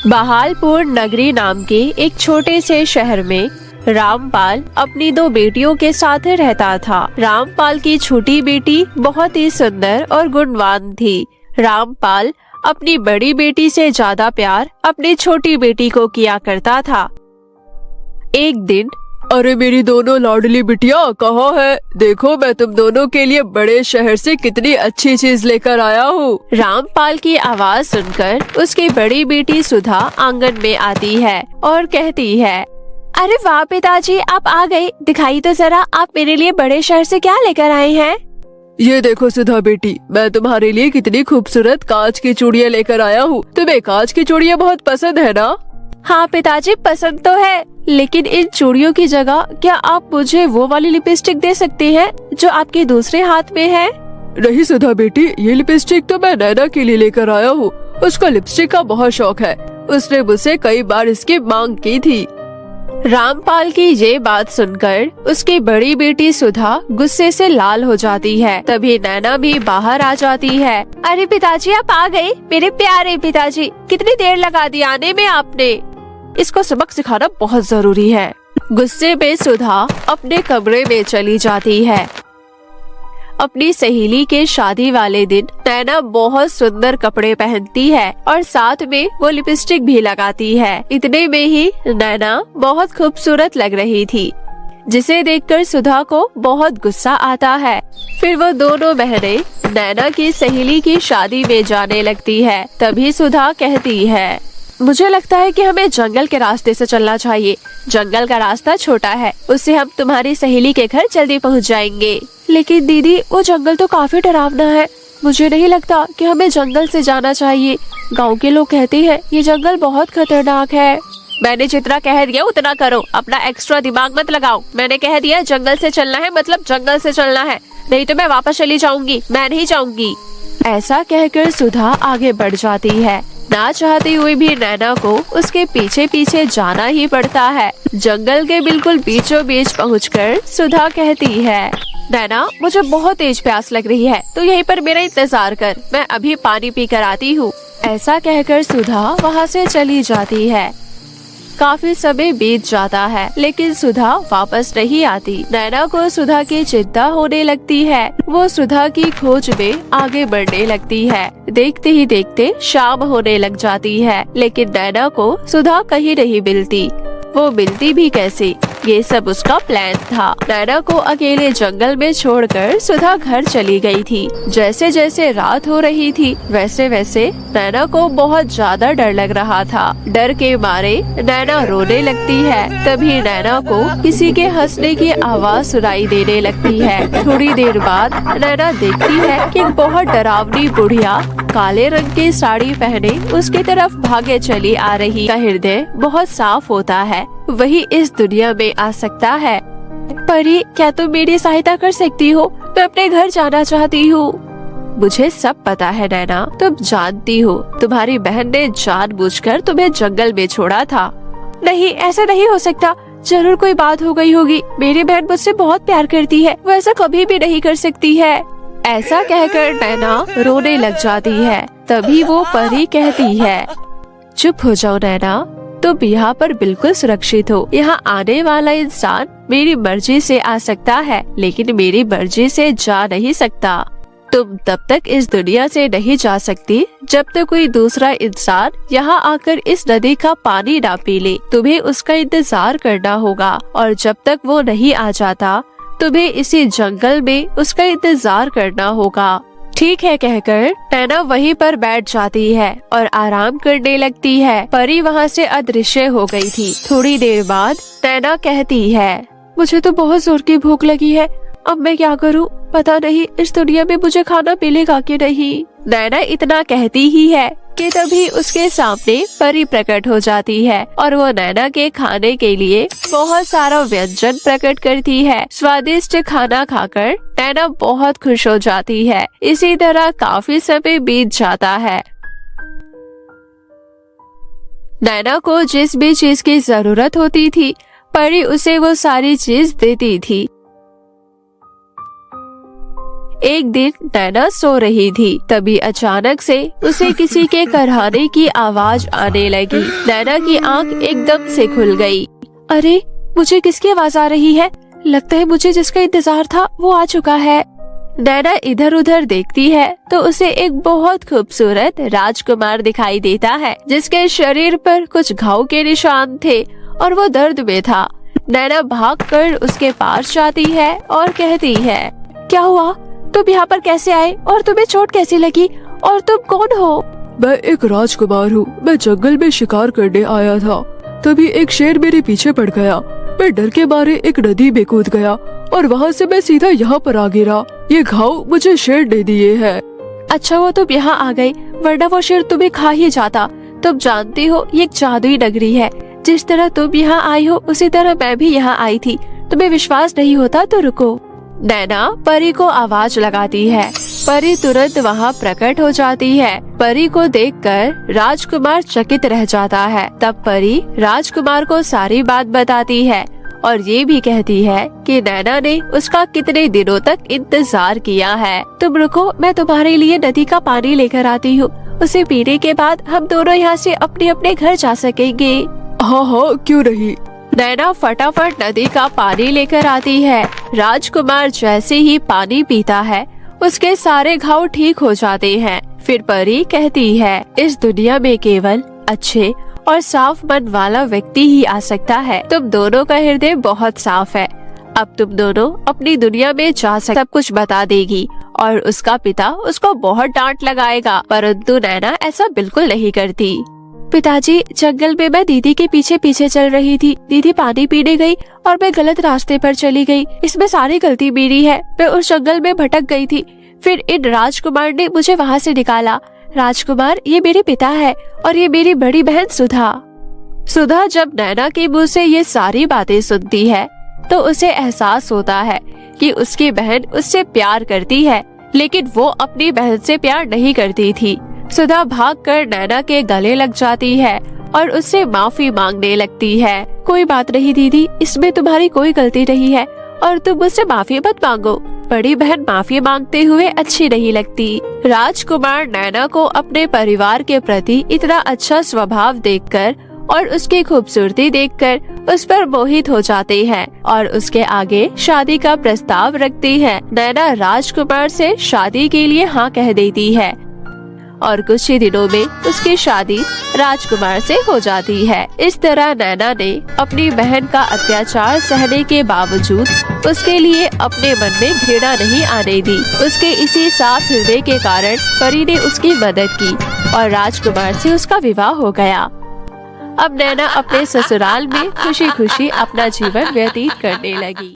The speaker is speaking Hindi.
बहालपुर नगरी नाम के एक छोटे से शहर में रामपाल अपनी दो बेटियों के साथ रहता था। रामपाल की छोटी बेटी बहुत ही सुंदर और गुणवान थी। रामपाल अपनी बड़ी बेटी से ज्यादा प्यार अपनी छोटी बेटी को किया करता था। एक दिन, अरे मेरी दोनों लाडली बिटिया कहाँ है? देखो मैं तुम दोनों के लिए बड़े शहर से कितनी अच्छी चीज लेकर आया हूँ। रामपाल की आवाज सुनकर उसकी बड़ी बेटी सुधा आंगन में आती है और कहती है, अरे वाह पिताजी, आप आ गए। दिखाई तो जरा, आप मेरे लिए बड़े शहर से क्या लेकर आए हैं? ये देखो सुधा बेटी, मैं तुम्हारे लिए कितनी खूबसूरत कांच की चूड़ियाँ लेकर आया हूँ। तुम्हें कांच की चूड़ियाँ बहुत पसंद है ना? हाँ पिताजी, पसंद तो है, लेकिन इन चूड़ियों की जगह क्या आप मुझे वो वाली लिपस्टिक दे सकते हैं जो आपके दूसरे हाथ में है? नहीं सुधा बेटी, ये लिपस्टिक तो मैं नैना के लिए लेकर आया हूँ। उसका लिपस्टिक का बहुत शौक है। उसने मुझसे कई बार इसकी मांग की थी। रामपाल की ये बात सुनकर उसकी बड़ी बेटी सुधा गुस्से से लाल हो जाती है। तभी नैना भी बाहर आ जाती है। अरे पिताजी, आप आ गए। मेरे प्यारे पिताजी, कितनी देर लगा दी आने में आपने। इसको सबक सिखाना बहुत जरूरी है। गुस्से में सुधा अपने कमरे में चली जाती है। अपनी सहेली के शादी वाले दिन नैना बहुत सुंदर कपड़े पहनती है और साथ में वो लिपस्टिक भी लगाती है। इतने में ही नैना बहुत खूबसूरत लग रही थी, जिसे देखकर सुधा को बहुत गुस्सा आता है। फिर वो दोनों बहनें नैना की सहेली की शादी में जाने लगती है। तभी सुधा कहती है, मुझे लगता है कि हमें जंगल के रास्ते से चलना चाहिए। जंगल का रास्ता छोटा है, उससे हम तुम्हारी सहेली के घर जल्दी पहुंच जाएंगे। लेकिन दीदी, वो जंगल तो काफी डरावना है। मुझे नहीं लगता कि हमें जंगल से जाना चाहिए। गांव के लोग कहते हैं ये जंगल बहुत खतरनाक है। मैंने जितना कह दिया उतना करो, अपना एक्स्ट्रा दिमाग मत लगाओ। मैंने कह दिया जंगल से चलना है मतलब जंगल से चलना है, नहीं तो मैं वापस चली जाऊंगी। मैं नहीं जाऊंगी। ऐसा कहकर सुधा आगे बढ़ जाती है। ना चाहती हुई भी नैना को उसके पीछे पीछे जाना ही पड़ता है। जंगल के बिल्कुल बीचों बीच पहुंचकर सुधा कहती है, नैना, मुझे बहुत तेज प्यास लग रही है, तो यहीं पर मेरा इंतजार कर, मैं अभी पानी पी कर आती हूँ। ऐसा कहकर सुधा वहाँ से चली जाती है। काफी समय बीत जाता है, लेकिन सुधा वापस नहीं आती। नैना को सुधा की चिंता होने लगती है। वो सुधा की खोज में आगे बढ़ने लगती है। देखते ही देखते शाम होने लग जाती है, लेकिन नैना को सुधा कहीं नहीं मिलती। वो मिलती भी कैसे? ये सब उसका प्लान था। नैना को अकेले जंगल में छोड़कर सुधा घर चली गई थी। जैसे जैसे रात हो रही थी, वैसे वैसे नैना को बहुत ज्यादा डर लग रहा था। डर के मारे नैना रोने लगती है। तभी नैना को किसी के हंसने की आवाज सुनाई देने लगती है। थोड़ी देर बाद नैना देखती है कि एक बहुत डरावनी बुढ़िया काले रंग की साड़ी पहने उसकी तरफ भागे चली आ रही। का हृदय बहुत साफ होता है, वही इस दुनिया में आ सकता है। परी, क्या तुम मेरी सहायता कर सकती हो? मैं अपने घर जाना चाहती हूँ। मुझे सब पता है नैना, तुम जानती हो तुम्हारी बहन ने जानबूझकर तुम्हें जंगल में छोड़ा था। नहीं, ऐसा नहीं हो सकता। जरूर कोई बात हो गई होगी। मेरी बहन मुझसे बहुत प्यार करती है, वो ऐसा कभी भी नहीं कर सकती है। ऐसा कहकर नैना रोने लग जाती है। तभी वो परी कहती है, चुप हो जाओ नैना, तुम यहाँ पर बिल्कुल सुरक्षित हो। यहाँ आने वाला इंसान मेरी मर्जी से आ सकता है, लेकिन मेरी मर्जी से जा नहीं सकता। तुम तब तक इस दुनिया से नहीं जा सकती जब तक कोई दूसरा इंसान यहाँ आकर इस नदी का पानी ना पी ले। तुम्हें उसका इंतजार करना होगा, और जब तक वो नहीं आ जाता तुम्हें इसी जंगल में उसका इंतजार करना होगा। ठीक है कहकर नैना वहीं पर बैठ जाती है और आराम करने लगती है। परी वहाँ से अदृश्य हो गई थी। थोड़ी देर बाद नैना कहती है, मुझे तो बहुत जोर की भूख लगी है, अब मैं क्या करूँ? पता नहीं इस दुनिया में मुझे खाना मिलेगा कि नहीं। नैना इतना कहती ही है कि तभी उसके सामने परी प्रकट हो जाती है और वो नैना के खाने के लिए बहुत सारा व्यंजन प्रकट करती है। स्वादिष्ट खाना खाकर नैना बहुत खुश हो जाती है। इसी तरह काफी समय बीत जाता है। नैना को जिस भी चीज की जरूरत होती थी, परी उसे वो सारी चीज देती थी। एक दिन नैना सो रही थी, तभी अचानक से उसे किसी के कराहने की आवाज आने लगी। नैना की आंख एकदम से खुल गई। अरे, मुझे किसकी आवाज आ रही है? लगता है मुझे जिसका इंतजार था वो आ चुका है। नैना इधर उधर देखती है तो उसे एक बहुत खूबसूरत राजकुमार दिखाई देता है, जिसके शरीर पर कुछ घाव के निशान थे और वो दर्द में था। नैना भागकर उसके पास जाती है और कहती है, क्या हुआ? तुम यहाँ पर कैसे आए और तुम्हें चोट कैसी लगी और तुम कौन हो? मैं एक राजकुमार हूँ। मैं जंगल में शिकार करने आया था, तभी एक शेर मेरे पीछे पड़ गया। मैं डर के मारे एक नदी में कूद गया और वहाँ से मैं सीधा यहाँ पर आ गिरा। ये घाव मुझे शेर ने दिए हैं। अच्छा वो तुम यहाँ आ गए, वरना वो शेर तुम्हें खा ही जाता। तुम जानती हो ये एक जादुई नगरी है। जिस तरह तुम यहाँ आई हो उसी तरह मैं भी यहाँ आई थी। तुम्हें विश्वास नहीं होता तो रुको। नैना परी को आवाज लगाती है। परी तुरंत वहाँ प्रकट हो जाती है। परी को देखकर राजकुमार चकित रह जाता है। तब परी राजकुमार को सारी बात बताती है और ये भी कहती है कि नैना ने उसका कितने दिनों तक इंतजार किया है। तुम रुको, मैं तुम्हारे लिए नदी का पानी लेकर आती हूँ। उसे पीने के बाद हम दोनों यहाँ से अपने अपने घर जा सकेंगे। हाँ हाँ, क्यों नहीं। नैना फटाफट नदी का पानी लेकर आती है। राजकुमार जैसे ही पानी पीता है उसके सारे घाव ठीक हो जाते हैं। फिर परी कहती है, इस दुनिया में केवल अच्छे और साफ मन वाला व्यक्ति ही आ सकता है। तुम दोनों का हृदय बहुत साफ है। अब तुम दोनों अपनी दुनिया में जा सब कुछ बता देगी और उसका पिता उसको बहुत डांट लगाएगा, परंतु नैना ऐसा बिल्कुल नहीं करती। पिताजी, जंगल में मैं दीदी के पीछे पीछे चल रही थी। दीदी पानी पीने गई और मैं गलत रास्ते पर चली गई। इसमें सारी गलती मेरी है। मैं उस जंगल में भटक गई थी। फिर इन राजकुमार ने मुझे वहाँ से निकाला। राजकुमार, ये मेरे पिता है और ये मेरी बड़ी बहन सुधा। सुधा जब नैना के मुँह से ये सारी बातें सुनती है तो उसे एहसास होता है कि उसकी बहन उससे प्यार करती है, लेकिन वो अपनी बहन से प्यार नहीं करती थी। सुधा भागकर नैना के गले लग जाती है और उससे माफी मांगने लगती है। कोई बात नहीं दीदी, इसमें तुम्हारी कोई गलती नहीं है और तुम मुझसे माफी मत मांगो। बड़ी बहन माफी मांगते हुए अच्छी नहीं लगती। राजकुमार नैना को अपने परिवार के प्रति इतना अच्छा स्वभाव देखकर और उसकी खूबसूरती देखकर उस पर मोहित हो जाते हैं और उसके आगे शादी का प्रस्ताव रखती है। नैना राजकुमार से शादी के लिए हाँ कह देती है और कुछ ही दिनों में उसकी शादी राजकुमार से हो जाती है। इस तरह नैना ने अपनी बहन का अत्याचार सहने के बावजूद उसके लिए अपने मन में घृणा नहीं आने दी। उसके इसी साफ हृदय के कारण परी ने उसकी मदद की और राजकुमार से उसका विवाह हो गया। अब नैना अपने ससुराल में खुशी खुशी अपना जीवन व्यतीत करने लगी।